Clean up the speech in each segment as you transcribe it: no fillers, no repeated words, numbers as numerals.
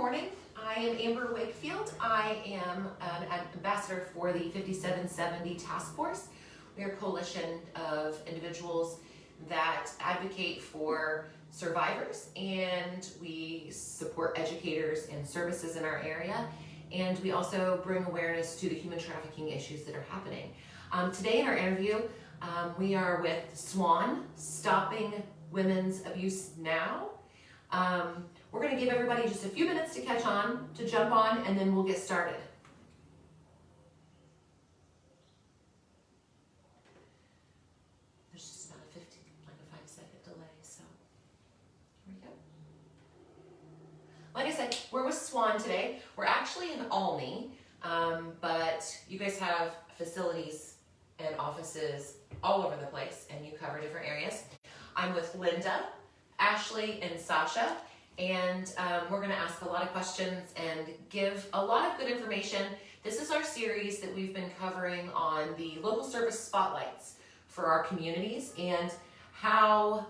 morning. I am Amber Wakefield. I am an ambassador for the 5770 Task Force. We are a coalition of individuals that advocate for survivors, and we support educators and services in our area, and we also bring awareness to the human trafficking issues that are happening. Today in our interview, we are with SWAN, Stopping Women's Abuse Now. We're going to give everybody just a few minutes to catch on, to jump on, and then we'll get started. There's just about a 5-second delay, so here we go. Like I said, we're with SWAN today. We're actually in Olney, but you guys have facilities and offices all over the place, and you cover different areas. I'm with Linda, Ashley, and Sasha, and we're going to ask a lot of questions and give a lot of good information. This is our series that we've been covering on the local service spotlights for our communities and how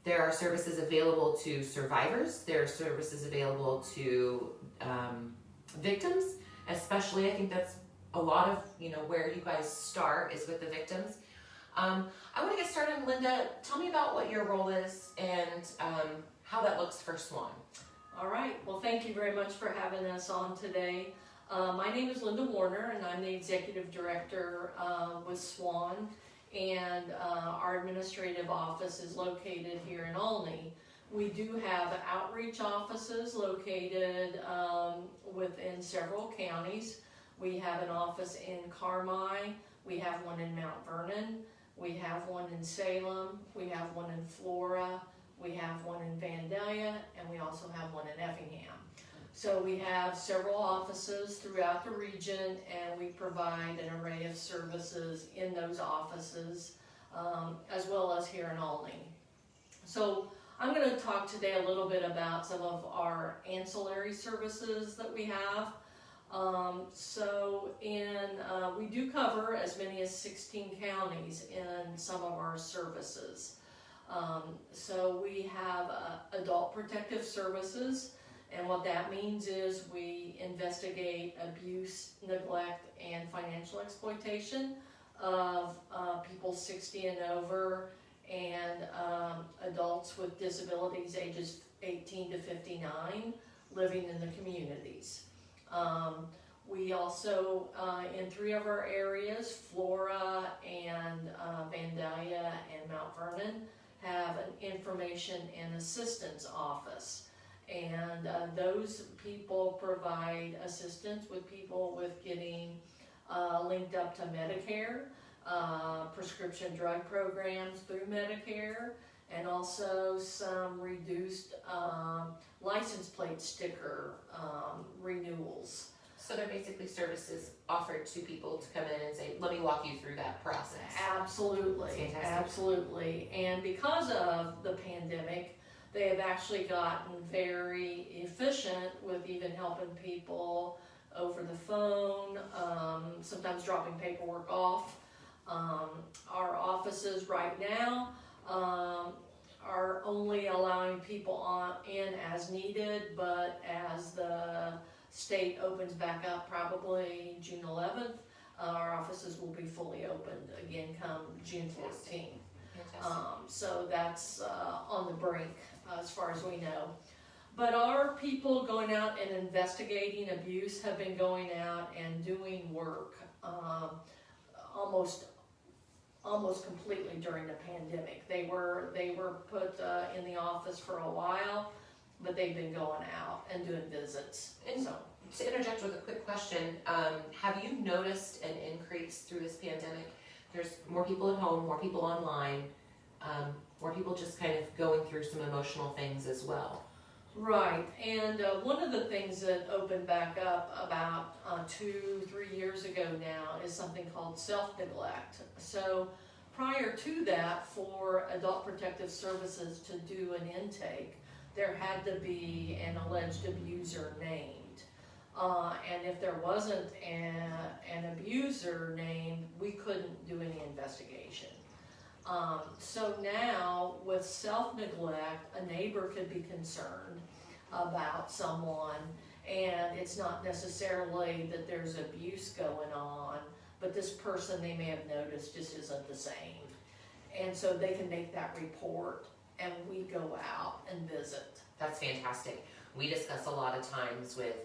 there are services available to survivors, there are services available to victims, especially. I think that's a lot of where you guys start is with the victims. I want to get started. Linda, tell me about what your role is and how that looks for SWAN. All right. Well, thank you very much for having us on today. My name is Linda Warner, and I'm the Executive Director with SWAN, and our administrative office is located here in Olney. We do have outreach offices located within several counties. We have an office in Carmi, we have one in Mount Vernon, we have one in Salem, we have one in Flora, we have one in Vandalia, and we also have one in Effingham. So we have several offices throughout the region, and we provide an array of services in those offices, as well as here in Olney. So I'm going to talk today a little bit about some of our ancillary services that we have. We do cover as many as 16 counties in some of our services. So we have adult protective services, and what that means is we investigate abuse, neglect, and financial exploitation of people 60 and over, and adults with disabilities ages 18 to 59 living in the communities. We also, in 3 of our areas, Flora and Vandalia and Mount Vernon, have an information and assistance office. And those people provide assistance with people with getting linked up to Medicare, prescription drug programs through Medicare, and also some reduced license plate sticker renewals. So they're basically services offered to people to come in and say, let me walk you through that process. Absolutely, Fantastic. Absolutely. And because of the pandemic, they have actually gotten very efficient with even helping people over the phone, sometimes dropping paperwork off. Our offices right now are only allowing people in as needed, but as the state opens back up, probably June 11th, our offices will be fully opened again come June 14th. So that's on the brink as far as we know. But our people going out and investigating abuse have been going out and doing work almost completely during the pandemic. They were put in the office for a while, but they've been going out and doing visits. And so, to interject with a quick question, have you noticed an increase through this pandemic? There's more people at home, more people online, more people just kind of going through some emotional things as well. Right, and one of the things that opened back up about 2-3 years ago now is something called self-neglect. So prior to that, for adult protective services to do an intake, there had to be an alleged abuser named. And if there wasn't an abuser named, we couldn't do any investigation. So now, with self-neglect, a neighbor could be concerned about someone and it's not necessarily that there's abuse going on, but this person they may have noticed just isn't the same. And so they can make that report, and we go out and visit. That's fantastic. We discuss a lot of times with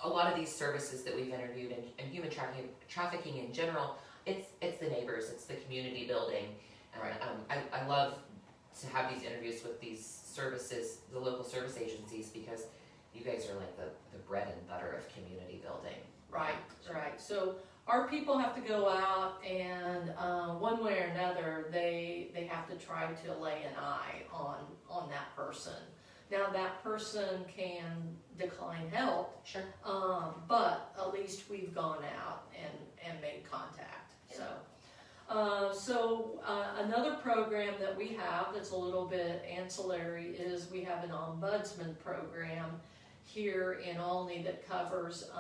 a lot of these services that we've interviewed, and human trafficking in general, it's the neighbors, it's the community building. Right. I love to have these interviews with these services, the local service agencies, because you guys are like the bread and butter of community building. Right, right. So our people have to go out, and one way or another, they have to try to lay an eye on that person. Now that person can decline help, Sure. but at least we've gone out and made contact. So, another program that we have that's a little bit ancillary is we have an ombudsman program here in Olney that covers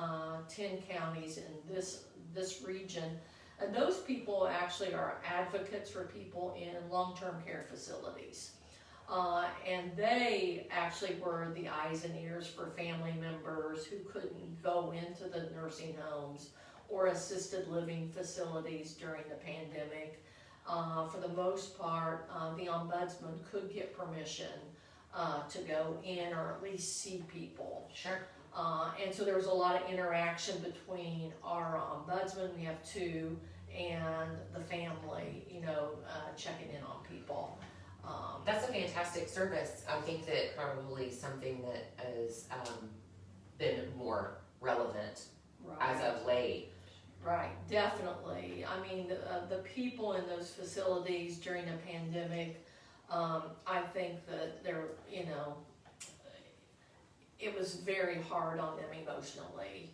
10 counties in this region. And those people actually are advocates for people in long-term care facilities. And they actually were the eyes and ears for family members who couldn't go into the nursing homes or assisted living facilities during the pandemic. For the most part, the ombudsman could get permission to go in or at least see people. Sure. And so there was a lot of interaction between our ombudsman, we have two, and the family, checking in on people. That's a fantastic service. I think that probably something that has been more relevant as of late. Right, definitely. I mean, the people in those facilities during the pandemic, I think that they're, it was very hard on them emotionally,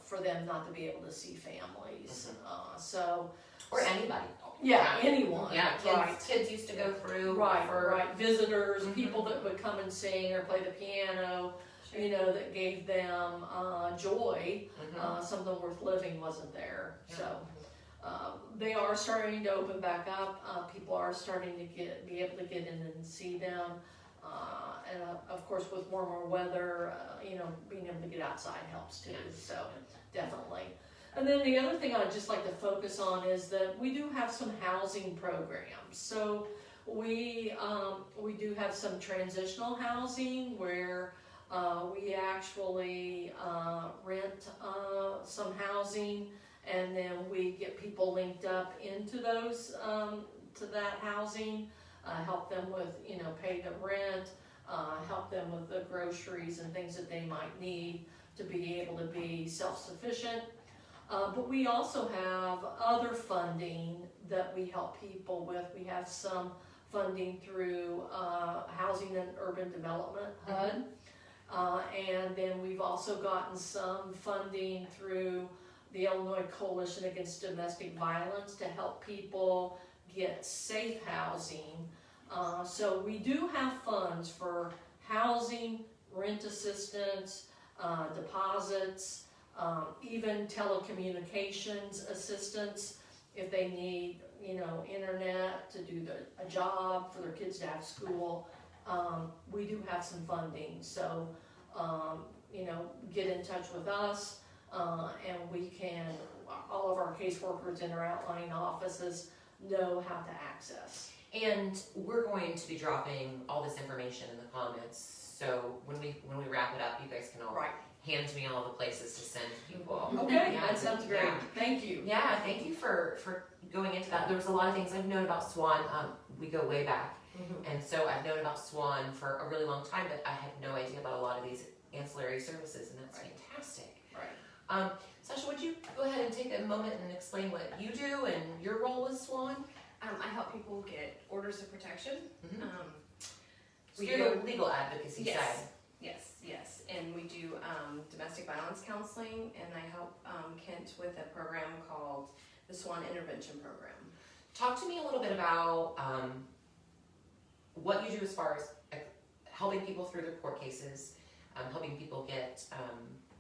for them not to be able to see families. Or anybody. Yeah, anyone. Yeah, kids used to go through. Right. Visitors, people that would come and sing or play the piano, that gave them joy. Something worth living wasn't there. Yeah. So they are starting to open back up. People are starting to be able to get in and see them. And of course, with warmer weather, being able to get outside helps too. So definitely. And then the other thing I'd just like to focus on is that we do have some housing programs. So we do have some transitional housing where we actually rent some housing, and then we get people linked up into those to that housing, help them with pay the rent, help them with the groceries and things that they might need to be able to be self-sufficient. But we also have other funding that we help people with. We have some funding through Housing and Urban Development, HUD. And then we've also gotten some funding through the Illinois Coalition Against Domestic Violence to help people get safe housing. So we do have funds for housing, rent assistance, deposits, even telecommunications assistance if they need, internet to do a job for their kids to have school. We do have some funding, so get in touch with us, and we can, all of our caseworkers in our outlying offices know how to access. And we're going to be dropping all this information in the comments, so when we wrap it up, you guys can all hand me all the places to send people. Okay, that sounds great. Thank you. Yeah, thank you for going into that. There was a lot of things I've known about SWAN. We go way back. And so I've known about SWAN for a really long time, but I had no idea about a lot of these ancillary services, and that's fantastic. Right. Sasha, would you go ahead and take a moment and explain what you do and your role with SWAN? I help people get orders of protection. We do legal advocacy side. Yes, and we do domestic violence counseling, and I help Kent with a program called the SWAN Intervention Program. Talk to me a little bit about what you do as far as helping people through their court cases, helping people get,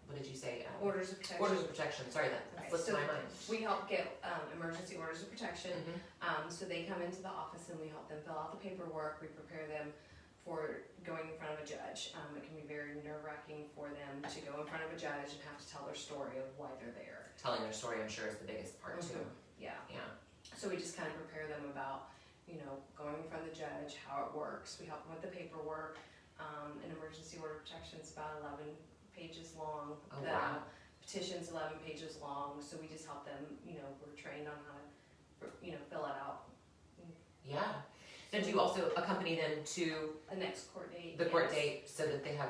what did you say? Orders of protection. Orders of protection, sorry, that slipped my mind. We help get emergency orders of protection. So they come into the office and we help them fill out the paperwork. We prepare them for going in front of a judge. It can be very nerve-wracking for them to go in front of a judge and have to tell their story of why they're there. Telling their story, I'm sure, is the biggest part too. Yeah. Yeah. So we just kind of prepare them about, going in front of the judge, how it works. We help them with the paperwork. An emergency order protection is about 11 pages long. Oh, The wow. petition's 11 pages long. So we just help them, we're trained on how to, fill it out. Yeah. So do you also accompany them to The next court date. the court yes. date so that they have,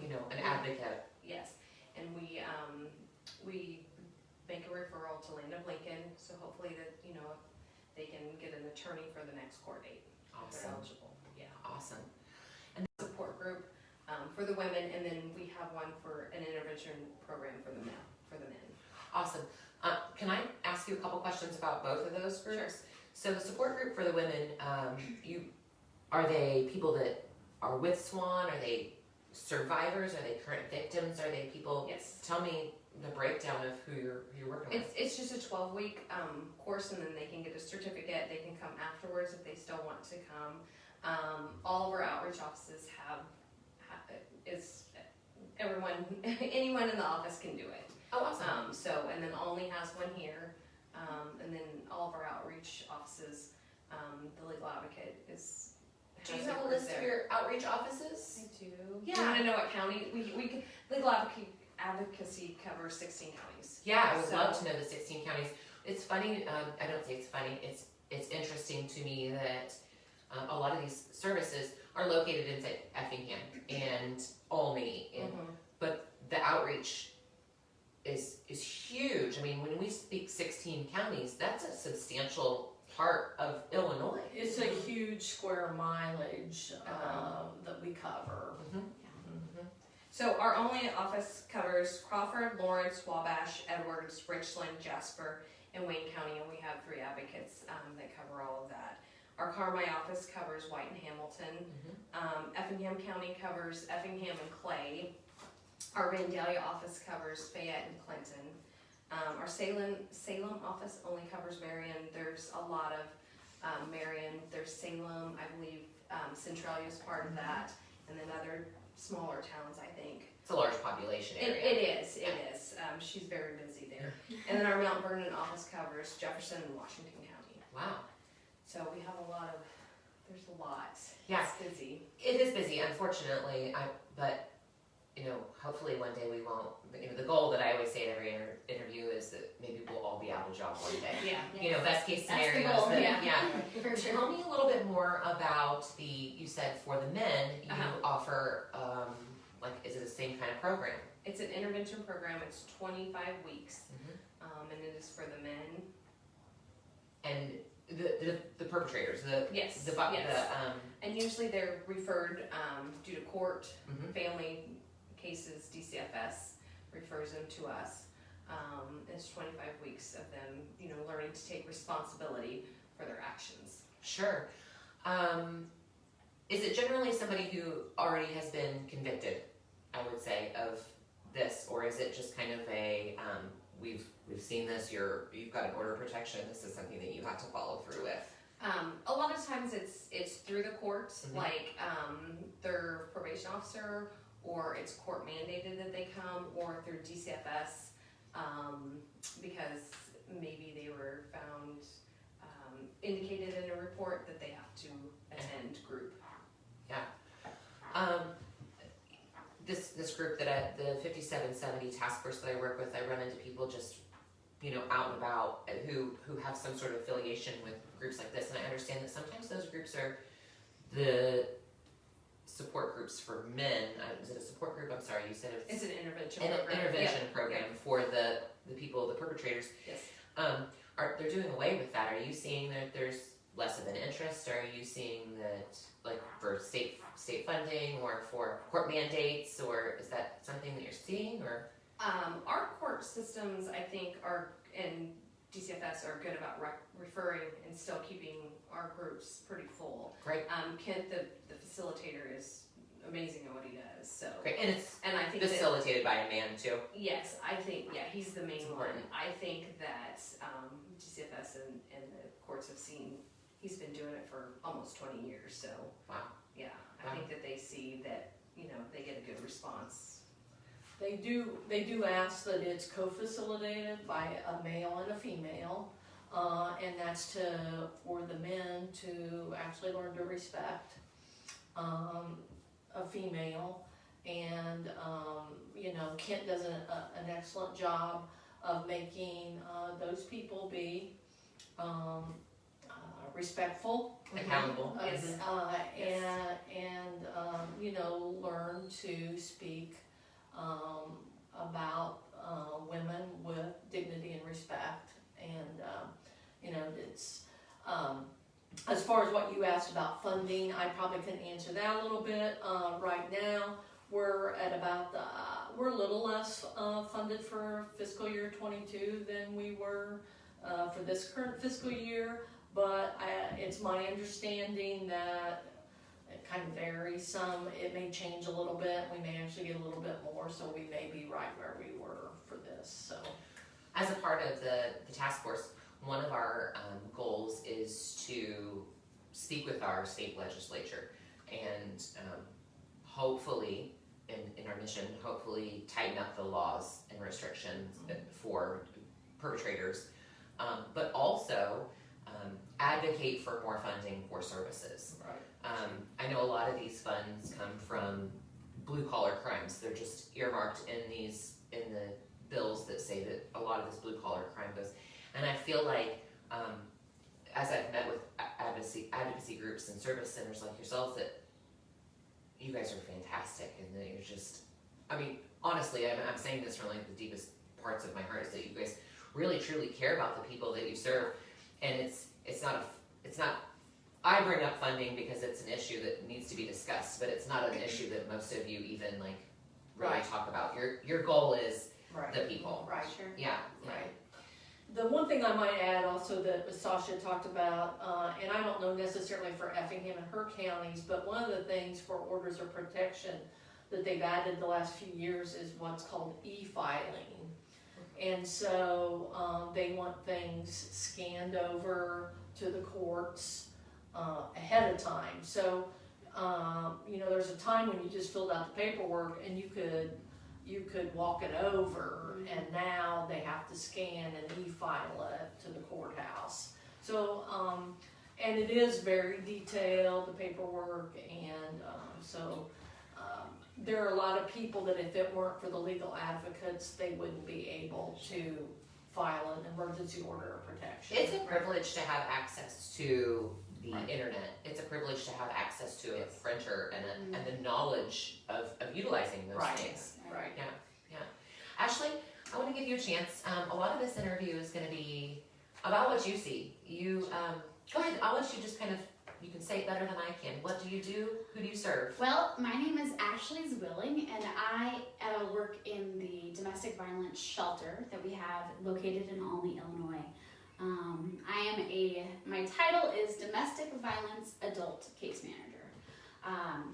an advocate? Yes, and we make a referral to Land of Lincoln, so hopefully that, they can get an attorney for the next court date. If they're Awesome. eligible, yeah. Awesome. Support group, for the women, and then we have one for an intervention program for the men. Awesome. Can I ask you a couple questions about both of those groups? So the support group for the women, are they people that are with SWAN? Are they survivors? Are they current victims? Are they people? Yes. Tell me the breakdown of who you're working with. It's just a 12-week course, and then they can get a certificate. They can come afterwards if they still want to come. All of our outreach offices anyone in the office can do it. Oh, awesome. And then Olney has one here, and then all of our outreach offices, the legal advocate is. Do you have a list of your outreach offices? I do. Yeah. You want to know what county? We can, legal advocacy covers 16 counties. Yeah, I would So- love to know the 16 counties. It's funny, I don't say it's funny, it's interesting to me that a lot of these services are located in, say, Effingham and Olney, and, but the outreach is huge. I mean, when we speak 16 counties, that's a substantial part of Illinois. It's a huge square mileage that we cover. So our only office covers Crawford, Lawrence, Wabash, Edwards, Richland, Jasper, and Wayne County, and we have 3 advocates that cover all of that. Our Carmi office covers White and Hamilton. Effingham County covers Effingham and Clay. Our Vandalia office covers Fayette and Clinton. Our Salem office only covers Marion. There's a lot of Marion. There's Salem, I believe Centralia is part of that, and then other smaller towns, I think. It's a large population area. It is. She's very busy there. And then our Mount Vernon office covers Jefferson and Washington County. Wow. So we have there's a lot. Yeah. It's busy. It is busy, unfortunately, but hopefully one day we won't, the goal that I always say at every interview is that maybe we'll all be out of a job one day. Yeah. Best case That's the scenario. goal, For sure. Tell me a little bit more about you said for the men, you offer, is it the same kind of program? It's an intervention program. It's 25 weeks, and it is for the men. And the perpetrators, Yes. And usually they're referred due to court, family cases. DCFS refers them to us. It's 25 weeks of them, learning to take responsibility for their actions. Sure. Is it generally somebody who already has been convicted, I would say, of this, or is it just kind of a we've seen this, you've got an order of protection, this is something that you have to follow through with? A lot of times it's through the courts, like their probation officer, or it's court mandated that they come, or through DCFS, because maybe they were found indicated in a report that they have to attend group. Yeah. This group the 5770 task force that I work with, I run into people just out and about who have some sort of affiliation with groups like this, and I understand that sometimes those groups are the support groups for men. Is it a support group? I'm sorry, you said It's an intervention an program. intervention program for the people, the perpetrators. Yes. They're doing away with that? Are you seeing that there's less of an interest? Are you seeing that, like, for state funding or for court mandates, or is that something that you're seeing, or? Our court systems, I think, and DCFS are good about referring and still keeping our groups pretty full. Great. Kent, the facilitator, is amazing at what he does. So. Great, and I think facilitated by a man too. Yes, I think he's the main one. Important. I think that DCFS and the courts have seen he's been doing it for almost 20 years. So. Wow. Yeah, I I think that they see that, they get a good response. They do ask that it's co-facilitated by a male and a female, and that's for the men to actually learn to respect a female. And Kent does an excellent job of making those people be respectful, Accountable. Yes. And learn to speak about women with dignity and respect. And it's as far as what you asked about funding, I probably can answer that a little bit. Right now, we're at about we're a little less funded for fiscal year 22 than we were for this current fiscal year, but it's my understanding that it kind of varies some. It may change a little bit. We may actually get a little bit more, so we may be right where we were for this. So, as a part of the task force, one of our goals is to speak with our state legislature and hopefully, in our mission, hopefully tighten up the laws and restrictions for perpetrators, but also advocate for more funding for services. right. I know a lot of these funds come from blue collar crimes. They're just earmarked in the bills that say that a lot of this blue collar crime goes. And I feel like, as I've met with advocacy groups and service centers like yourselves, that you guys are fantastic, and that you're just, honestly, I'm saying this from like the deepest parts of my heart, is that you guys really truly care about the people that you serve. And it's not, I bring up funding because it's an issue that needs to be discussed, but it's not an issue that most of you even really Right. talk about. Your goal is Right. the people. Right. Sure. Yeah. Right. The one thing I might add also that Sasha talked about, and I don't know necessarily for Effingham and her counties, but one of the things for orders of protection that they've added the last few years is what's called Efiling. And so they want things scanned over to the courts ahead of time. So, there's a time when you just filled out the paperwork and you could walk it over, and now they have to scan and e-file it to the courthouse. So, and it is very detailed, the paperwork, and there are a lot of people that if it weren't for the legal advocates, they wouldn't be able to file an emergency order of protection. It's a privilege to have access to the Right. internet. It's a privilege to have access to a printer and the knowledge of utilizing those Right. things. Right. Yeah. Ashley, I want to give you a chance. A lot of this interview is going to be about what you see. You go ahead. I'll let you just you can say it better than I can. What do you do? Who do you serve? Well, my name is Ashley Zwilling, and I work in the domestic violence shelter that we have located in Olney, Illinois. My title is Domestic Violence Adult Case Manager.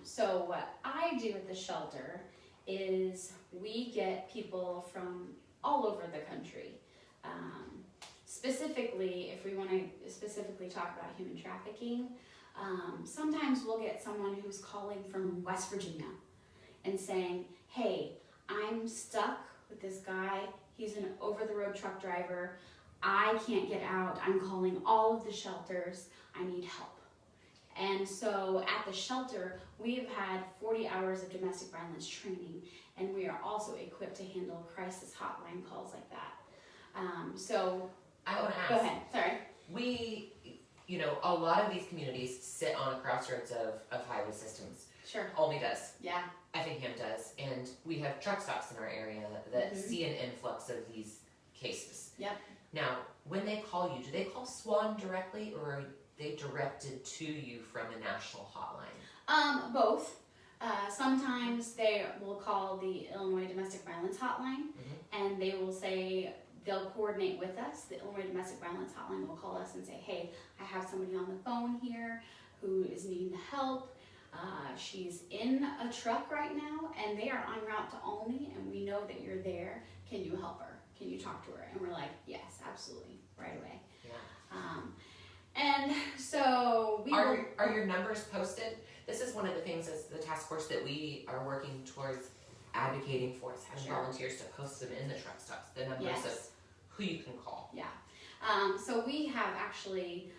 So what I do at the shelter is we get people from all over the country. Specifically, if we want to specifically talk about human trafficking, sometimes we'll get someone who's calling from West Virginia and saying, hey, I'm stuck with this guy. He's an over-the-road truck driver. I can't get out. I'm calling all of the shelters. I need help. And so at the shelter, we have had 40 hours of domestic violence training, and we are also equipped to handle crisis hotline calls like that. So I want to ask. go ahead. Sorry. We, a lot of these communities sit on a crossroads of highway systems. Sure. Olney does. Yeah. Effingham does. And we have truck stops in our area that see an influx of these cases. Yep. Now, when they call you, do they call SWAN directly, or are they directed to you from a national hotline? Both. Sometimes they will call the Illinois Domestic Violence Hotline, and they will say, they'll coordinate with us. The Illinois Domestic Violence Hotline will call us and say, hey, I have somebody on the phone here who is needing help. She's in a truck right now, and they are en route to Olney, and we know that you're there. Can you help her? Can you talk to her? And we're like, yes, absolutely, right away. Yeah. And so we Are your numbers posted? This is one of the things as the task force that we are working towards advocating for, is having Sure. volunteers to post them in the truck stops, the numbers Yes. of who you can call. Yeah. So we have actually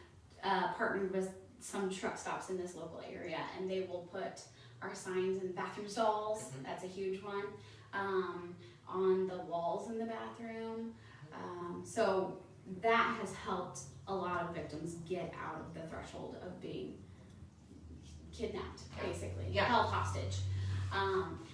partnered with some truck stops in this local area, and they will put our signs in bathroom stalls. Mhm. That's a huge one. On the walls in the bathroom. So that has helped a lot of victims get out of the threshold of being kidnapped, basically, Yeah. held hostage.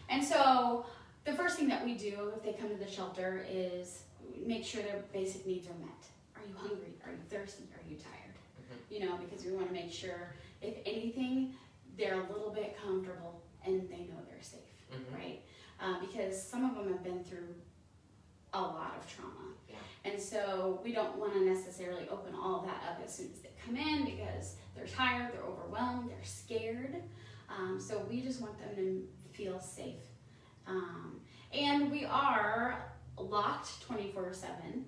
And so the first thing that we do if they come to the shelter is make sure their basic needs are met. Are you hungry? Are you thirsty? Are you tired? Mhm. You know, because we want to make sure, if anything, they're a little bit comfortable and they know they're safe, Mhm. right? Because some of them have been through a lot of trauma. Yeah. And so we don't want to necessarily open all of that up as soon as they come in, because they're tired, they're overwhelmed, they're scared. So we just want them to feel safe. And we are locked 24/7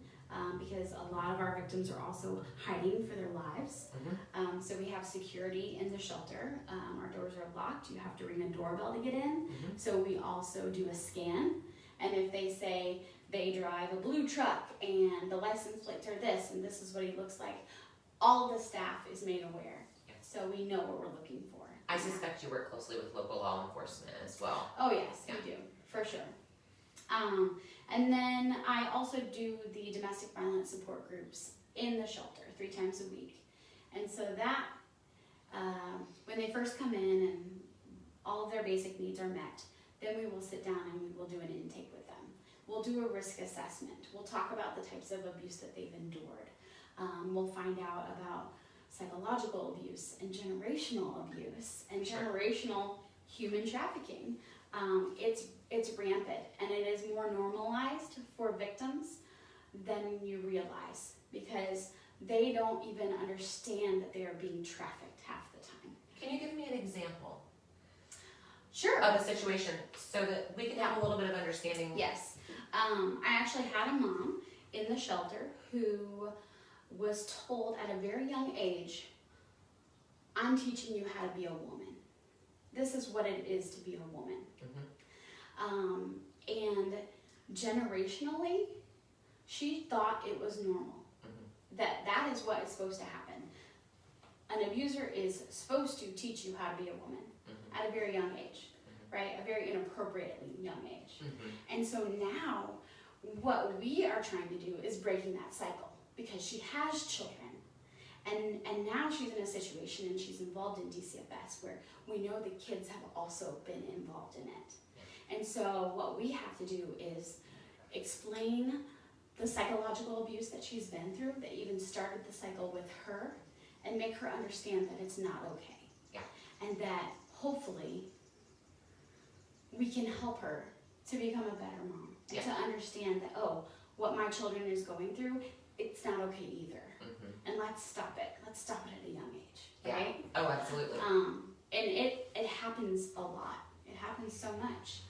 because a lot of our victims are also hiding for their lives. Mhm. So we have security in the shelter. Our doors are locked. You have to ring a doorbell to get in. Mhm. So we also do a scan. And if they say they drive a blue truck and the license plates are this and this is what he looks like, all the staff is made aware. Yeah. So we know what we're looking for. I suspect you work closely with local law enforcement as well. Oh yes, Yeah. we do, for sure. And then I also do the domestic violence support groups in the shelter 3 times a week. And so that, when they first come in and all of their basic needs are met, then we will sit down and we will do an intake with them. We'll do a risk assessment. We'll talk about the types of abuse that they've endured. We'll find out about psychological abuse and generational abuse and Sure. generational human trafficking. It's rampant, and it is more normalized for victims than you realize, because they don't even understand that they are being trafficked half the time. Can you give me an example Sure. of a situation so that we can have a little bit of understanding? Yes. I actually had a mom in the shelter who was told at a very young age, I'm teaching you how to be a woman. This is what it is to be a woman. Mhm. And generationally, she thought it was normal. Mhm. That is what is supposed to happen. An abuser is supposed to teach you how to be a woman Mhm. at a very young age, right? A very inappropriately young age. Mhm. And so now, what we are trying to do is breaking that cycle, because she has children. And now she's in a situation and she's involved in DCFS where we know the kids have also been involved in it. And so what we have to do is explain the psychological abuse that she's been through, that even started the cycle with her, and make her understand that it's not okay. Yeah. And that hopefully we can help her to become a better mom, and Yeah. to understand that, oh, what my children is going through, it's not okay either. Mhm. And let's stop it. Let's stop it at a young age, Yeah. right? Oh, absolutely. And it happens a lot. It happens so much.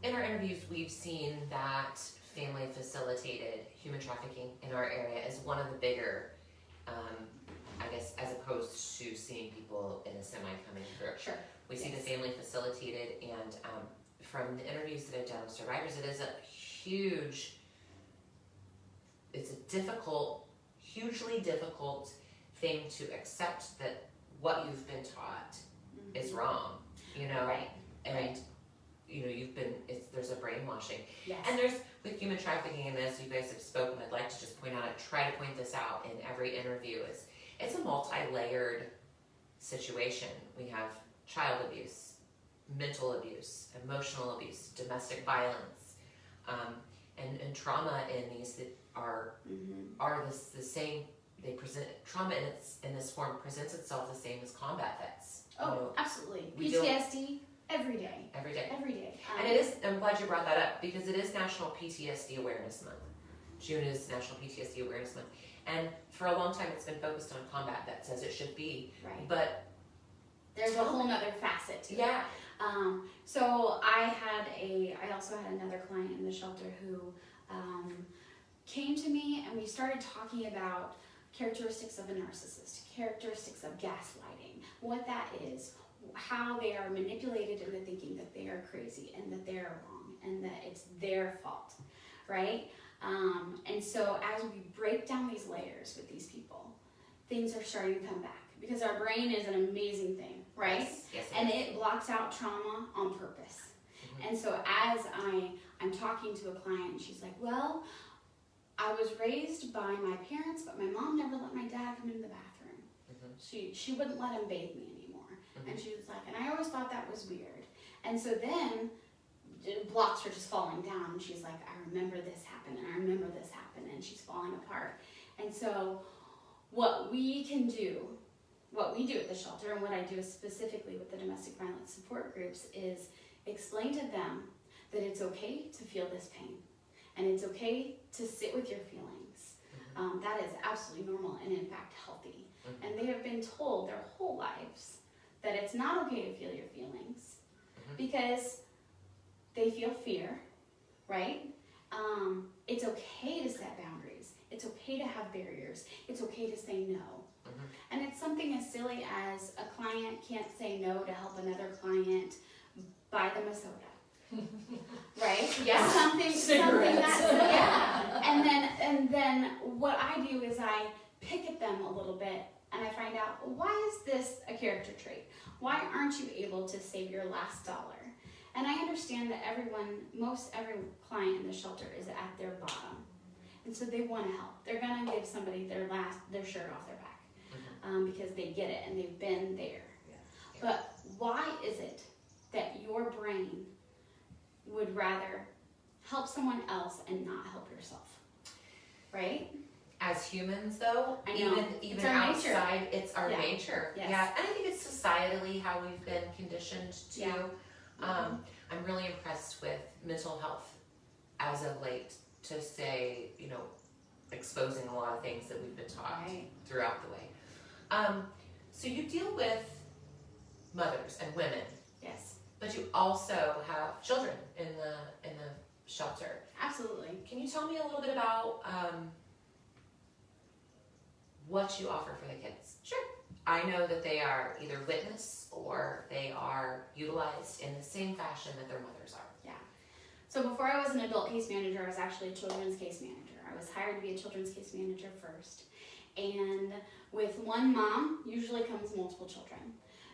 In our interviews, we've seen that family facilitated human trafficking in our area is one of the bigger, I guess, as opposed to seeing people in a semi coming through. Sure. We see the Yes. family facilitated, and from the interviews that I've done with survivors, it is a it's a difficult, hugely difficult thing to accept that what you've been taught is wrong, you know? Right. And, you know, there's a brainwashing. Yes. And there's, with human trafficking, and as you guys have spoken, I'd like to just point out, I try to point this out in every interview, it's a multi-layered situation. We have child abuse, mental abuse, emotional abuse, domestic violence, and trauma in these that are the same. They present trauma in this form presents itself the same as combat vets. Oh, You know, absolutely. we PTSD every day. every day. Every day. And it is, I'm glad you brought that up, because it is National PTSD Awareness Month. June is National PTSD Awareness Month. And for a long time it's been focused on combat vets, as it should be. Right. But There's a whole nother facet to it. yeah, So I also had another client in the shelter who came to me, and we started talking about characteristics of a narcissist, characteristics of gaslighting, what that is, how they are manipulated into thinking that they are crazy and that they are wrong and that it's their fault, right? And so as we break down these layers with these people, things are starting to come back because our brain is an amazing thing, right? Yes, And it blocks out trauma on purpose. And so as I'm talking to a client, and she's like, well, I was raised by my parents, but my mom never let my dad come into the bathroom. She wouldn't let him bathe me anymore. And she was like, and I always thought that was weird. And so then blocks are just falling down, and she's like, I remember this happened, and I remember this happened, and she's falling apart. And so what we can do, what we do at the shelter, and what I do specifically with the domestic violence support groups, is explain to them that it's okay to feel this pain, and it's okay to sit with your feelings. That is absolutely normal and in fact healthy. And they have been told their whole lives that it's not okay to feel your feelings because they feel fear, right? It's okay to set boundaries. It's okay to have barriers. It's okay to say no. And it's something as silly as a client can't say no to help another client buy them a soda. Right? Yeah. Something that's, yeah. And then what I do is I pick at them a little bit and I find out, why is this a character trait? Why aren't you able to save your last dollar? And I understand that most every client in the shelter is at their bottom. And so they want to help. They're going to give somebody their shirt off their back because they get it and they've been there. But why is it that your brain would rather help someone else and not help yourself? Right? As humans, though, I know. even It's our outside, nature. it's our Yeah. nature. Yes. Yeah, and I think it's societally how we've been conditioned to. Yeah. I'm really impressed with mental health as of late, to say, exposing a lot of things that we've been taught Right. throughout the way. So you deal with mothers and women, Yes. but you also have children in the shelter. Absolutely. Can you tell me a little bit about what you offer for the kids? Sure. I know that they are either witness or they are utilized in the same fashion that their mothers are. Yeah. So before I was an adult case manager, I was actually a children's case manager. I was hired to be a children's case manager first. And with one mom, usually comes multiple children.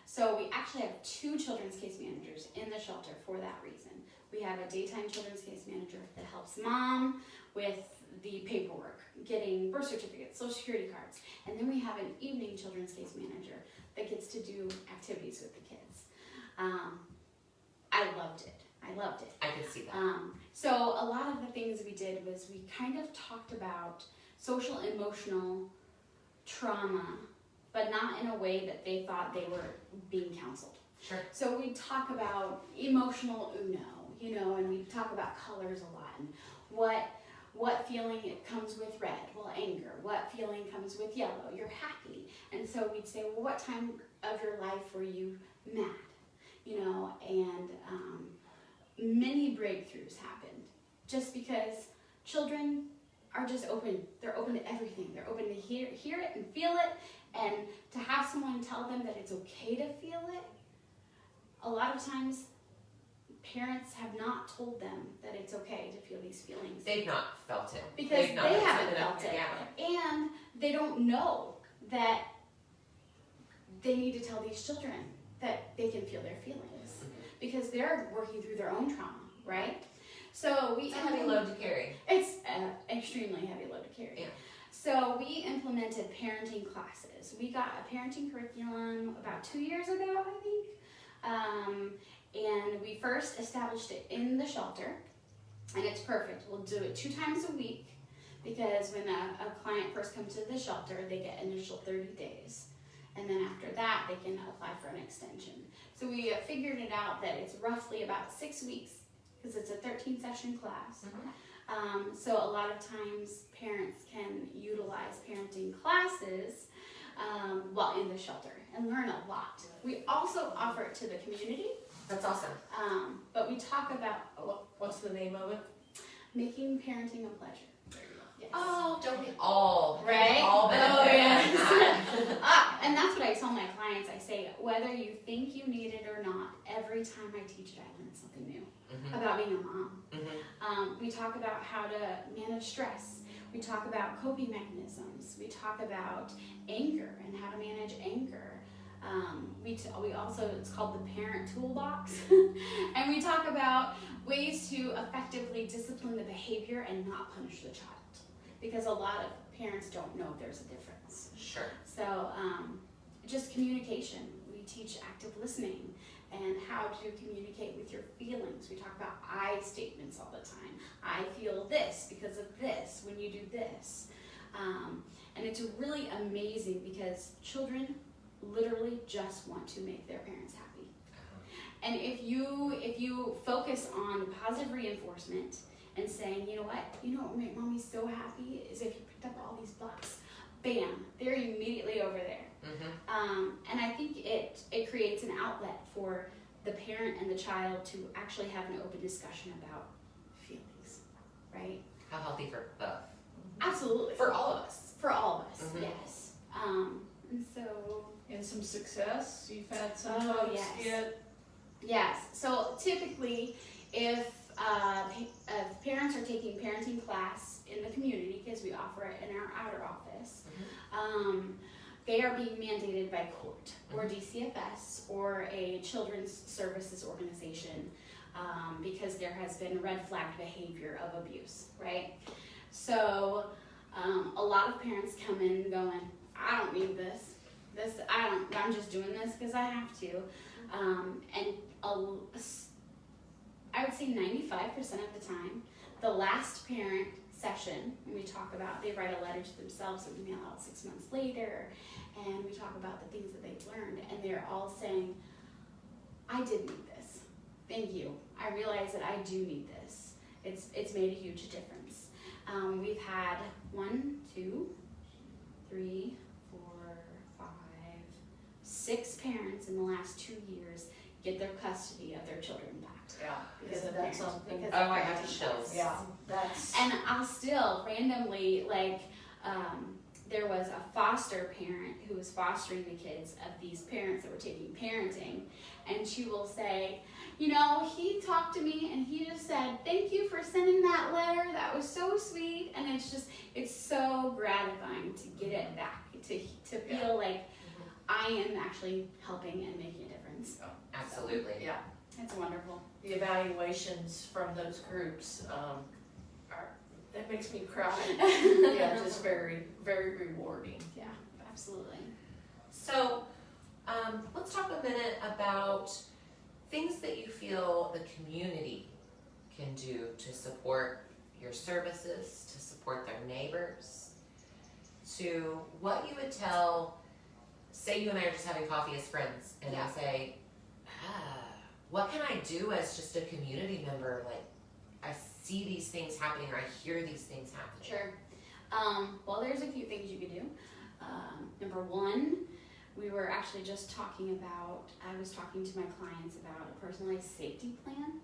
So we actually have 2 children's case managers in the shelter for that reason. We have a daytime children's case manager that helps mom with the paperwork, getting birth certificates, social security cards. And then we have an evening children's case manager that gets to do activities with the kids. I loved it. I can see that. So a lot of the things we did was we kind of talked about social emotional trauma, but not in a way that they thought they were being counseled. Sure. So we talk about emotional Uno, and we talk about colors a lot, and what feeling it comes with red? Well, anger. What feeling comes with yellow? You're happy. And so we'd say, well, what time of your life were you mad? And many breakthroughs happened just because children are just open. They're open to everything. They're open to hear it and feel it, and to have someone tell them that it's okay to feel it. A lot of times, parents have not told them that it's okay to feel these feelings. They've not felt it. Because They've not they haven't felt felt it. Yeah. And they don't know that they need to tell these children that they can feel their feelings. Because they're working through their own trauma, right? So It's a heavy load to carry. It's an extremely heavy load to carry. Yeah. So we implemented parenting classes. We got a parenting curriculum about 2 years ago, I think. And we first established it in the shelter, and it's perfect. We'll do it 2 times a week, because when a client first comes to the shelter, they get initial 30 days. And then after that, they can apply for an extension. So we have figured it out that it's roughly about 6 weeks, because it's a 13-session class. So a lot of times parents can utilize parenting classes while in the shelter and learn a lot. We also offer it to the community. That's awesome. But we talk about What's the name of it? making parenting a pleasure. There you go. Yes. Oh, don't we all? Right? We all benefit Oh, yes. from that. And that's what I tell my clients. I say, whether you think you need it or not, every time I teach it, I learn something new about being a mom. We talk about how to manage stress. We talk about coping mechanisms. We talk about anger and how to manage anger. We also, it's called the parent toolbox. And we talk about ways to effectively discipline the behavior and not punish the child. Because a lot of parents don't know if there's a difference. Sure. So just communication. We teach active listening and how to communicate with your feelings. We talk about I statements all the time. I feel this because of this when you do this. And it's really amazing because children literally just want to make their parents happy. And if you focus on positive reinforcement and saying, you know what would make mommy so happy is if you picked up all these books. Bam, they're immediately over there. And I think it creates an outlet for the parent and the child to actually have an open discussion about feelings, right? How healthy for both. Absolutely. For all of us. For all of us, yes. And so... And some success, you've had some Oh, folks yes. get. Yes, so typically if parents are taking parenting class in the community, because we offer it in our outer office, they are being mandated by court or DCFS or a children's services organization because there has been red flagged behavior of abuse, right? So a lot of parents come in going, I don't need this. I'm just doing this because I have to. And I would say 95% of the time, the last parent session, we talk about, they write a letter to themselves and email out 6 months later, and we talk about the things that they've learned, and they're all saying, I did need this. Thank you. I realize that I do need this. It's made a huge difference. We've had 1, 2, 3, 4, 5, 6 parents in the last 2 years get their custody of their children back. Yeah, Because of that's parent- something. because Oh, of I have parenting chills. class. Yeah, that's. And I'll still randomly, there was a foster parent who was fostering the kids of these parents that were taking parenting, and she will say, he talked to me and he just said, thank you for sending that letter, that was so sweet, and it's so gratifying to get it back, to feel like I am actually helping and making a difference. Absolutely. Yeah, It's wonderful. the evaluations from those groups that makes me cry. Yeah, just very, very rewarding. Yeah, absolutely. So, let's talk a minute about things that you feel the community can do to support your services, to support their neighbors, to what you would tell, say you and I are just having coffee as friends, and I say, what can I do as just a community member? Like, I see these things happening, or I hear these things happening. Sure. Well, there's a few things you could do. Number one, we were actually just talking about, I was talking to my clients about a personalized safety plan.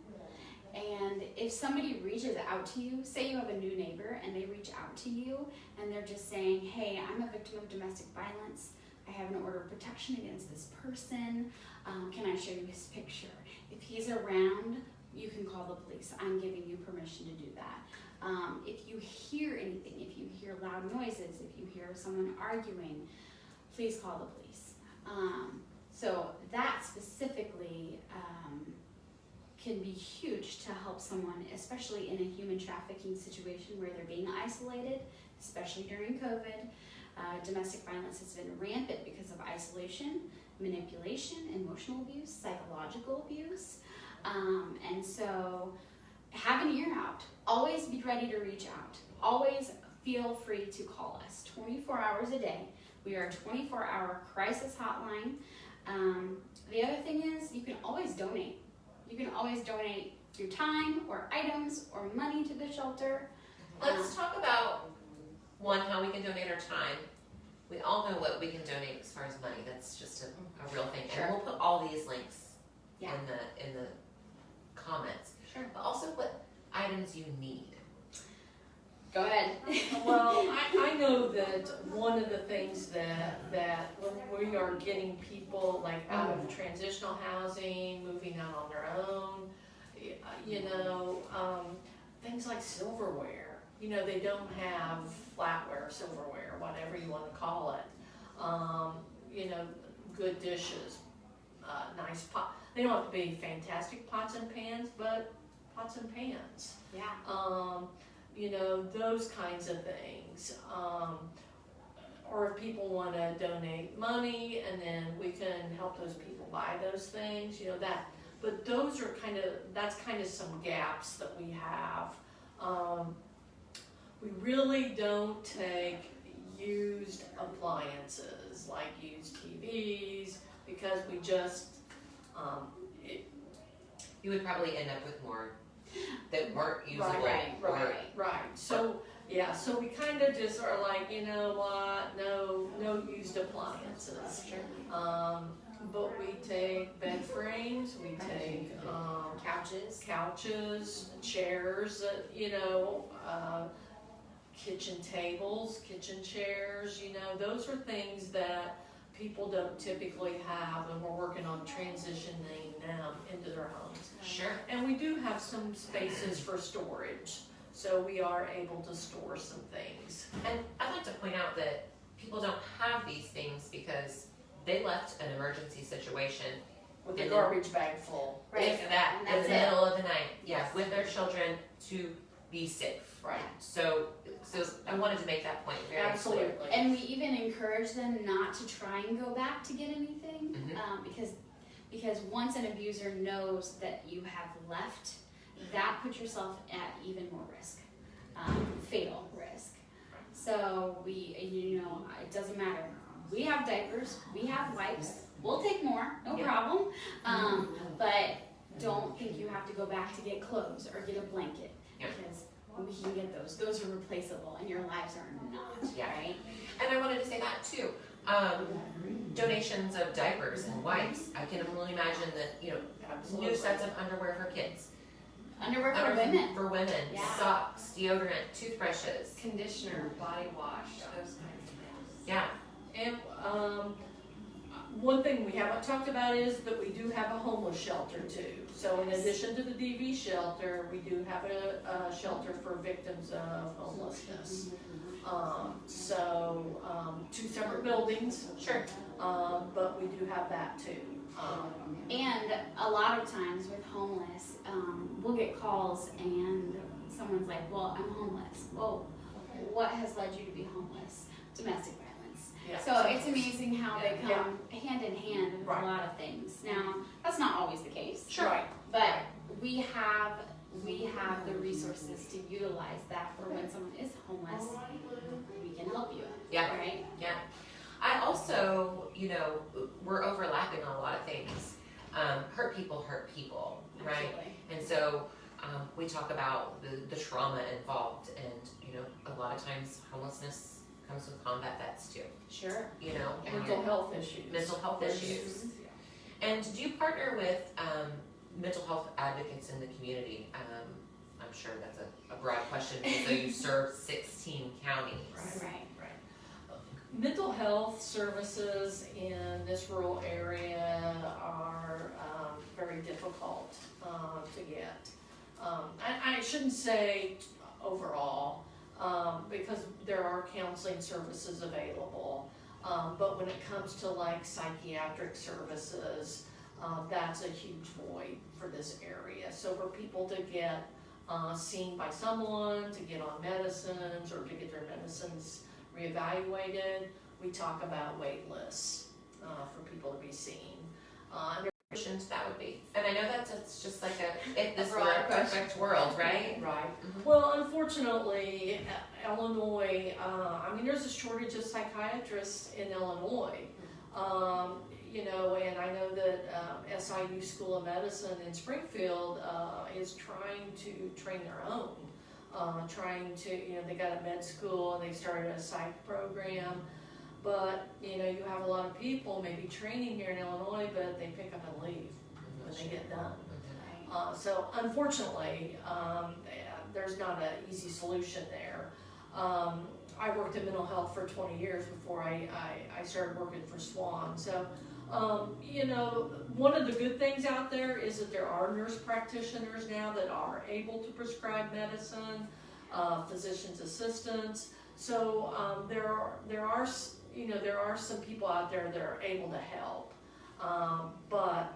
And if somebody reaches out to you, say you have a new neighbor and they reach out to you and they're just saying, hey, I'm a victim of domestic violence. I have an order of protection against this person. Can I show you his picture? If he's around, you can call the police. I'm giving you permission to do that. If you hear anything, if you hear loud noises, if you hear someone arguing, please call the police. So that specifically can be huge to help someone, especially in a human trafficking situation where they're being isolated, especially during COVID. Domestic violence has been rampant because of isolation, manipulation, emotional abuse, psychological abuse. And so have an ear out. Always be ready to reach out. Always feel free to call us 24 hours a day. We are a 24-hour crisis hotline. The other thing is you can always donate. You can always donate your time or items or money to the shelter. Let's talk about, one, how we can donate our time. We all know what we can donate as far as money. That's just a real thing. Sure. And we'll put all these links Yeah. in the comments. Sure. But also what items you need. Go ahead. Well, I know that one of the things that when we are getting people like out of transitional housing, moving out on their own, you know, things like silverware. You know, they don't have flatware, silverware, whatever you want to call it. You know, good dishes, nice pot. They don't have to be fantastic pots and pans, but pots and pans. Yeah. You know, those kinds of things. Or if people want to donate money and then we can help those people buy those things, you know, that. But those are that's kind of some gaps that we have. We really don't take used appliances like used TVs because we just, You would probably end up with more that weren't usable. Right. So, yeah, so we kind of just are like, you know what, no used appliances. Sure. But we take bed frames, we take couches, chairs, you know, kitchen tables, kitchen chairs, you know, those are things that people don't typically have, and we're working on transitioning them into their homes. Sure. And we do have some spaces for storage, so we are able to store some things. And I'd like to point out that people don't have these things because they left an emergency situation With the And garbage bag full. if that and in that's the it. middle of the night, with their children to be safe. Right. So I wanted to make that point very clear. Absolutely. And we even encourage them not to try and go back to get anything, because once an abuser knows that you have left, that puts yourself at even more risk, fatal risk. So you know, it doesn't matter. We have diapers, we have wipes. We'll take more, no problem. But don't think you have to go back to get clothes or get a blanket, because we can get those. Those are replaceable, and your lives are not. Yeah. Right? And I wanted to say that too. Donations of diapers and wipes. I can only imagine that, you know, new sets of underwear for kids. Underwear for women. For women. Yeah. Socks, deodorant, toothbrushes. Conditioner, body wash, those kinds of things. Yeah. And one thing we haven't talked about is that we do have a homeless shelter too. So in addition to the DV shelter, we do have a shelter for victims of homelessness. Two separate buildings. Sure. But we do have that too. And a lot of times with homeless, we'll get calls and someone's like, well, I'm homeless. Well, what has led you to be homeless? Domestic violence. Yeah. So it's amazing how they come hand in hand with Right. a lot of things. Now, that's not always the case. Sure. Right. But we have the resources to utilize that for when someone is homeless, we can help you. Yeah. Right? Yeah. I also, you know, we're overlapping on a lot of things. Hurt people, right? Absolutely. And so we talk about the trauma involved, and you know, a lot of times homelessness comes with combat vets too. Sure. You know, and Mental health issues. mental health issues. And do you partner with mental health advocates in the community? I'm sure that's a broad question, so you serve 16 counties. Right. Mental health services in this rural area are very difficult to get. I shouldn't say overall, because there are counseling services available, but when it comes to like psychiatric services, that's a huge void for this area. So for people to get seen by someone, to get on medicines, or to get their medicines reevaluated, we talk about wait lists for people to be seen. Questions that would be, and I know it's just like if this were broad a perfect world, right? Right. Well, unfortunately, Illinois, I mean, there's a shortage of psychiatrists in Illinois. You know, and I know that SIU School of Medicine in Springfield is trying to train their own. You know, they got a med school and they started a psych program. But, you know, you have a lot of people maybe training here in Illinois, but they pick up and leave when they get done. So unfortunately, there's not an easy solution there. I worked in mental health for 20 years before I started working for SWAN. So, you know, one of the good things out there is that there are nurse practitioners now that are able to prescribe medicine, physician's assistants. So there are some people out there that are able to help, but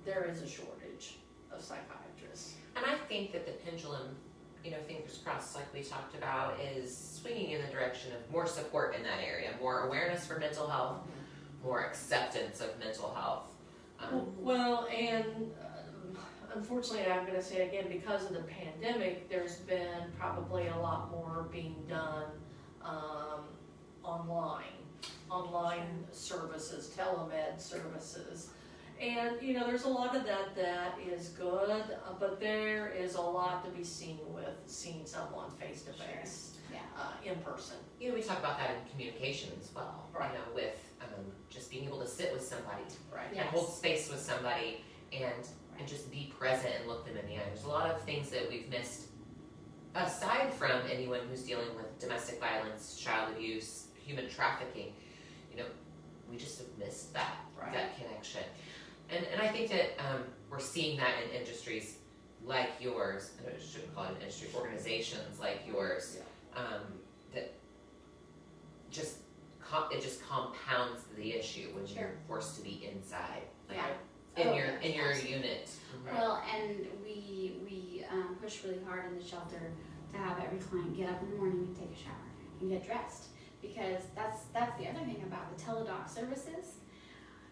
there is a shortage of psychiatrists. And I think that the pendulum, you know, fingers crossed, like we talked about, is swinging in the direction of more support in that area, more awareness for mental health, more acceptance of mental health. Well, and unfortunately, I'm going to say again, because of the pandemic, there's been probably a lot more being done online services, telemed services. And, you know, there's a lot of that is good, but there is a lot to be seen with seeing someone face to face, in person. You know, we talk about that in communication as well, Right. you know, with just being able to sit with somebody Right. and hold space with somebody and just be present and look them in the eye. There's a lot of things that we've missed, aside from anyone who's dealing with domestic violence, child abuse, human trafficking. You know, we just have missed that connection. And I think that we're seeing that in industries like yours, and I shouldn't call it an industry, organizations like yours, that just it just compounds the issue when you're forced to be inside, in your unit. Well, and we push really hard in the shelter to have every client get up in the morning and take a shower and get dressed, because that's the other thing about the teledoc services.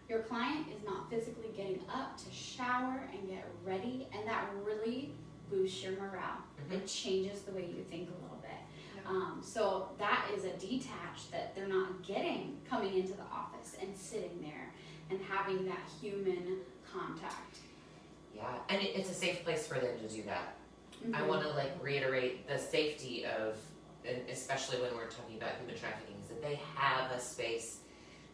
Your client is not physically getting up to shower and get ready, and that really boosts your morale. It changes the way you think a little bit. So that is a detach that they're not getting coming into the office and sitting there and having that human contact. Yeah, and it's a safe place for them to do that. I want to reiterate the safety of, and especially when we're talking about human trafficking, is that they have a space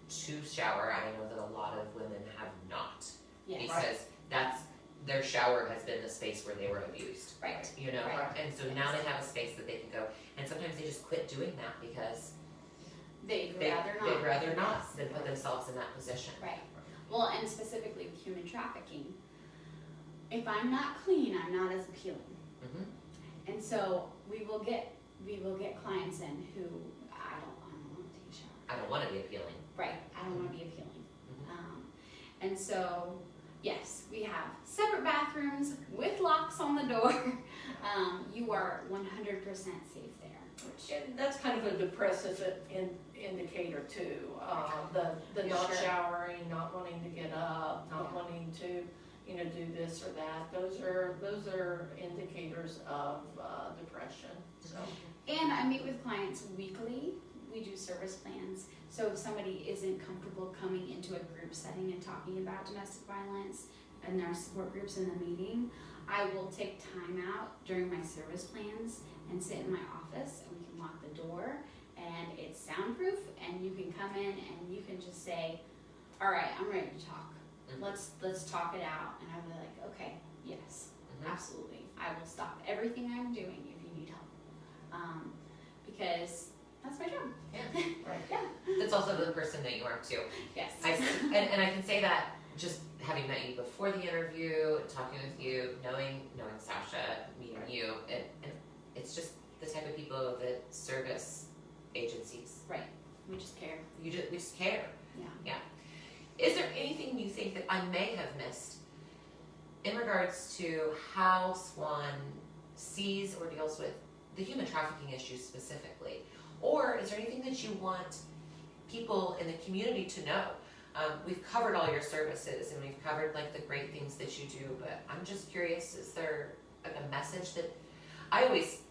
to shower. I know that a lot of women have not, because that's their shower has been the space where they were abused. Right. You know, and so now they have a space that they can go, and sometimes they just quit doing that because they'd rather not than put themselves in that position. Right. Well, and specifically with human trafficking, if I'm not clean, I'm not as appealing. And so we will get clients in who I don't want to take a shower. I don't want to be appealing. Right. I don't want to be appealing. And so, yes, we have separate bathrooms with locks on the door. You are 100% safe there. And that's kind of a depressive indicator too. The not showering, not wanting to get up, not wanting to, you know, do this or that. Those are indicators of depression. So. And I meet with clients weekly. We do service plans. So if somebody isn't comfortable coming into a group setting and talking about domestic violence and their support groups in the meeting, I will take time out during my service plans and sit in my office, and we can lock the door, and it's soundproof, and you can come in and you can just say, all right, I'm ready to talk. Let's talk it out. And I'll be like, okay, yes, absolutely. I will stop everything I'm doing if you need help. Because that's my job. That's also the person that you are too. Yes. And I can say that just having met you before the interview, talking with you, knowing Sasha, meeting you, and it's just the type of people that service agencies. Right. We just care. We just care. Yeah. Is there anything you think that I may have missed in regards to how SWAN sees or deals with the human trafficking issues specifically? Or is there anything that you want people in the community to know? We've covered all your services and we've covered the great things that you do, but I'm just curious, is there a message that I always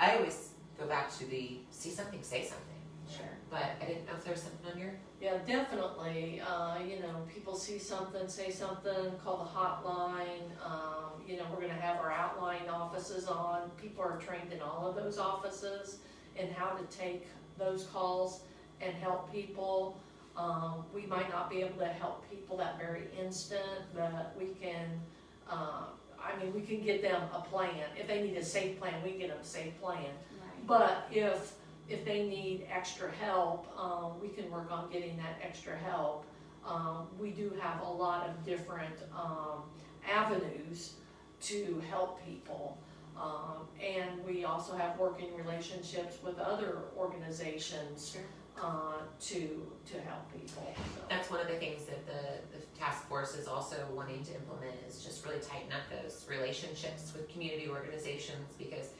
go back to the see something, say something. Sure. But I didn't know if there's something on your... Yeah, definitely. You know, people see something, say something, call the hotline. You know, we're going to have our outlying offices on. People are trained in all of those offices and how to take those calls and help people. We might not be able to help people that very instant, but we can, I mean, we can get them a plan. If they need a safe plan, we can get them a safe plan. Right. But if they need extra help, we can work on getting that extra help. We do have a lot of different avenues to help people. And we also have working relationships with other organizations. Sure. To help people. So. That's one of the things that the task force is also wanting to implement, is just really tighten up those relationships with community organizations, because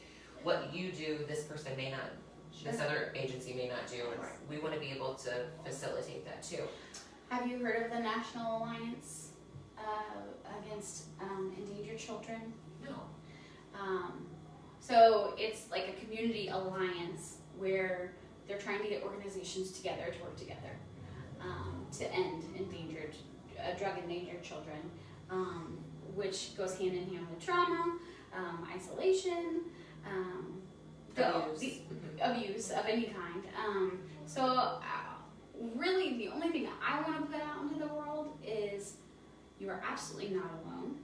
what you do, this person may not, this other agency may not do, and we want to be able to facilitate that too. Have you heard of the National Alliance against Endangered Children? No. So it's like a community alliance where they're trying to get organizations together to work together to end drug endangered children, which goes hand in hand with trauma, isolation, abuse of any kind. So really the only thing I want to put out into the world is you are absolutely not alone.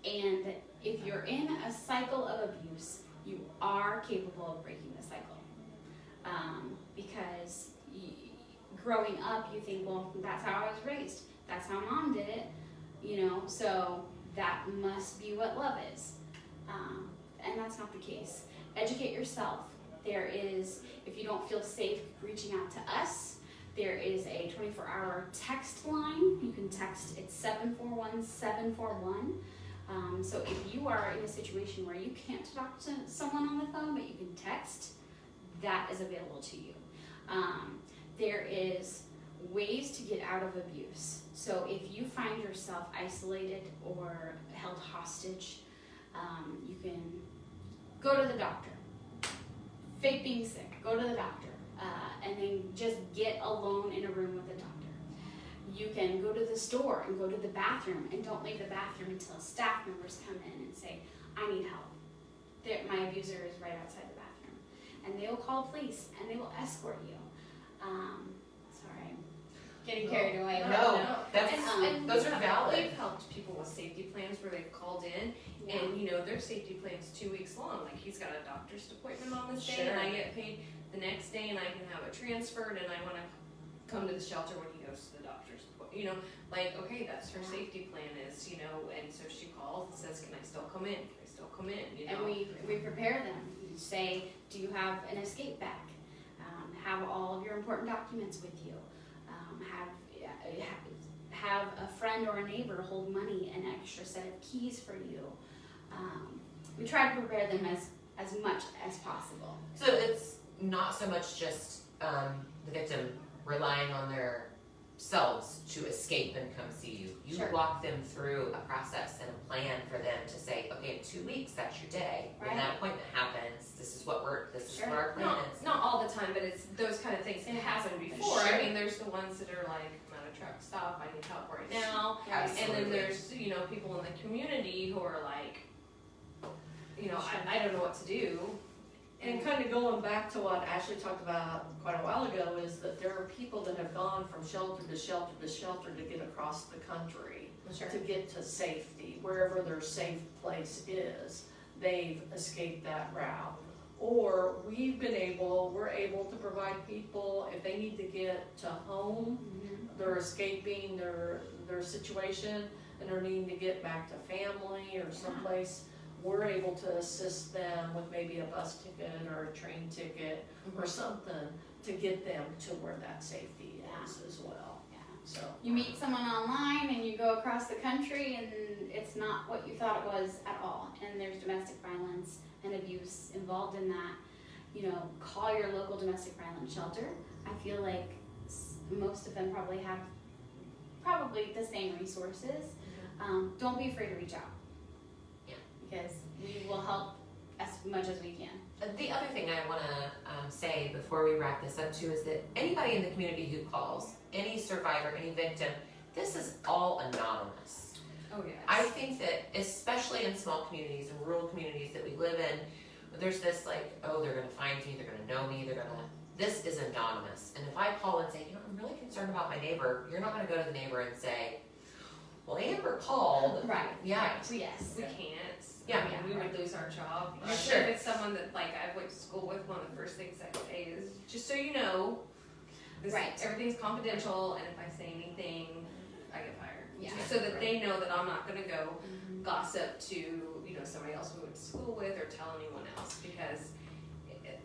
And if you're in a cycle of abuse, you are capable of breaking the cycle. Because growing up, you think, well, that's how I was raised. That's how mom did it, so that must be what love is. And that's not the case. Educate yourself. There is, if you don't feel safe reaching out to us, there is a 24-hour text line. You can text, it's 741-741. So if you are in a situation where you can't talk to someone on the phone, but you can text, that is available to you. There is ways to get out of abuse. So if you find yourself isolated or held hostage, you can go to the doctor. Fake being sick, go to the doctor, and then just get alone in a room with a doctor. You can go to the store and go to the bathroom, and don't leave the bathroom until staff members come in and say, I need help. My abuser is right outside the bathroom. And they will call police, and they will escort you. Sorry, getting carried away. No, that's, And those are valid. We've helped people with safety plans where they've called in, and their safety plan's 2 weeks long. Like, he's got a doctor's appointment on this day, and I get paid the next day, and I can have it transferred, and I want to come to the shelter when he goes to the doctor's appointment. Okay, that's her safety plan is, and so she calls and says, can I still come in? Can I still come in? And we prepare them. We say, do you have an escape bag? Have all of your important documents with you. Have a friend or a neighbor hold money, an extra set of keys for you. We try to prepare them as much as possible. So it's not so much just the victim relying on themselves to escape and come see you. You Sure. walk them through a process and a plan for them to say, okay, in 2 weeks, that's your day. When Right. that appointment happens, this is what our plan is. Not all the time, but it's those kind of things that happen before. Sure. I mean, there's the ones that are like, I'm at a truck stop, I need help right now. Absolutely. And then there's, people in the community who are like, I don't know what to do. And kind of going back to what Ashley talked about quite a while ago, is that there are people that have gone from shelter to shelter to shelter to get across the country, to get to safety, wherever their safe place is. They've escaped that route. Or we're able to provide people, if they need to get to home, they're escaping their situation, and they're needing to get back to family or someplace, we're able to assist them with maybe a bus ticket or a train ticket or something to get them to where that safety is as well. Yeah. So You meet someone online and you go across the country and it's not what you thought it was at all. And there's domestic violence and abuse involved in that. Call your local domestic violence shelter. I feel like most of them probably have the same resources. Don't be afraid to reach out. Yeah. Because we will help as much as we can. The other thing I want to say before we wrap this up too is that anybody in the community who calls, any survivor, any victim, this is all anonymous. Oh, yes. I think that especially in small communities and rural communities that we live in, there's this like, oh, they're going to find me, they're going to know me, this is anonymous. And if I call and say, I'm really concerned about my neighbor, you're not going to go to the neighbor and say, well, Amber called. Right. Yeah. Yes. We can't. Yeah. I mean, we would lose our job. Sure. Especially if it's someone that, like, I went to school with, one of the first things I say is, just so you know, Right. everything's confidential, and if I say anything, I get fired. Yeah. Just so that they know that I'm not gonna go Mhm. gossip to, you know, somebody else we went to school with, or tell anyone else, because,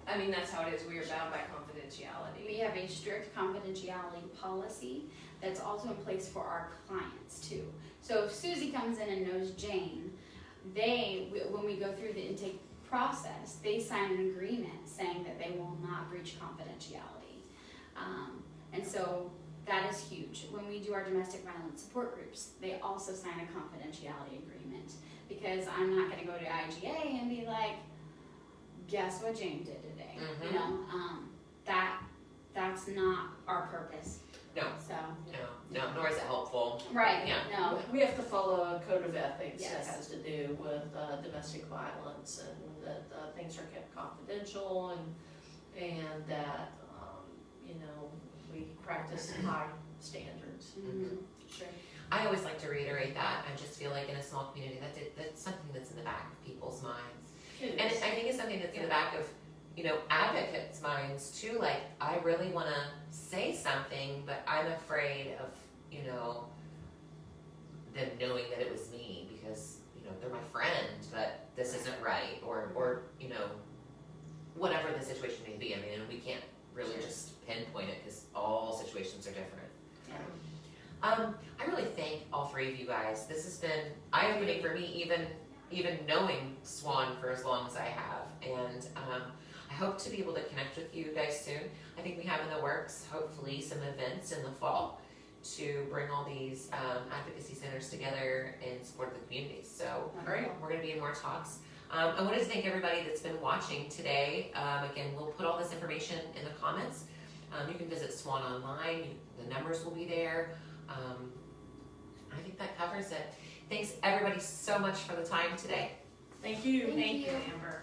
I mean, that's how it is, we are bound by confidentiality. We have a strict confidentiality policy that's also in place for our clients too. So if Susie comes in and knows Jane, when we go through the intake process, they sign an agreement saying that they will not breach confidentiality. And so that is huge. When we do our domestic violence support groups, they also sign a confidentiality agreement, because I'm not gonna go to IGA and be like, guess what Jane did today? Mhm. You know, that's not our purpose. No. So. No, nor is it helpful. Right, Yeah. no. We have to follow a code of ethics that Yes. has to do with domestic violence, and that things are kept confidential, and that, you know, we practice high standards. Mhm. Sure. I always like to reiterate that. I just feel like in a small community that's something that's in the back of people's minds. And I think it's something that's in the back of, you know, advocates' minds too. Like, I really want to say something, but I'm afraid of, you know, them knowing that it was me, because, you know, they're my friend, but this isn't right, or you know, whatever the situation may be. I mean, and we can't really just pinpoint it, because all situations are different. I really thank all three of you guys. This has been eye-opening for me, even knowing SWAN for as long as I have, and I hope to be able to connect with you guys soon. I think we have in the works, hopefully, some events in the fall to bring all these advocacy centers together in support of the community. So Great. we're going to be in more talks. I wanted to thank everybody that's been watching today. Again, we'll put all this information in the comments. You can visit SWAN online. The numbers will be there. I think that covers it. Thanks everybody so much for the time today. Thank you. Thank Thank you, you. Amber.